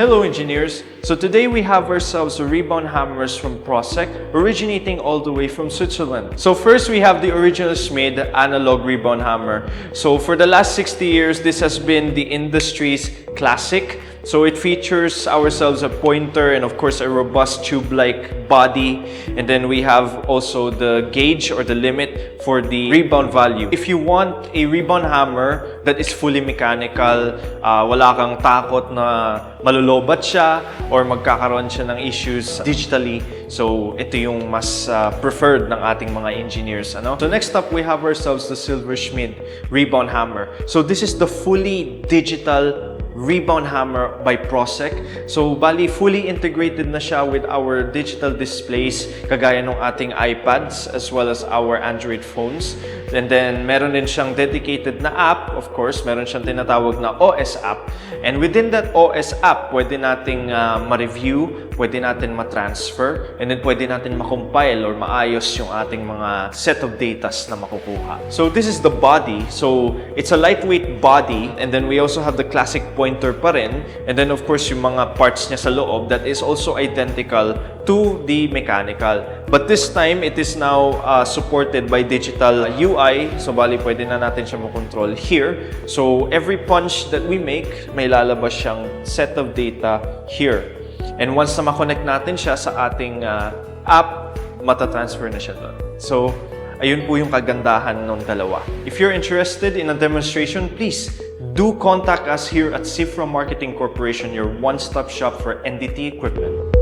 Hello engineers! So today we have ourselves a rebound hammers from Prosec, originating all the way from Switzerland. So first we have the original Schmid analog rebound hammer. So for the last 60 years, this has been the industry's classic. So it features ourselves a pointer and of course a robust tube-like body. And then we have also the gauge or the limit for the rebound value. If you want a rebound hammer that is fully mechanical, wala kang takot na malulobat siya or magkakaroon siya ng issues digitally. So ito yung mas preferred ng ating mga engineers. So next up, we have ourselves the Silver Schmid rebound hammer. So this is the fully digital rebound hammer by Prosec. So bali fully integrated na siya with our digital displays kagaya ng ating iPads as well as our Android phones. And then meron din siyang dedicated na app, of course, meron siyang tinatawag na OS app. And within that OS app, pwede nating ma-review, pwede natin ma-transfer, and then pwede natin ma-compile or maayos yung ating mga set of datas na makukuha. So this is the body. So it's a lightweight body, and then we also have the classic pointer pa rin. And then of course yung mga parts niya sa loob that is also identical to the mechanical. But this time, it is now supported by digital UI. So bali pwede na natin siya makontrol here. So every punch that we make, may lalabas siyang set of data here. And once na ma-connect natin siya sa ating app, matatransfer na siya doon. So ayun po yung kagandahan ng dalawa. If you're interested in a demonstration, please do contact us here at Cifra Marketing Corporation, your one-stop shop for NDT equipment.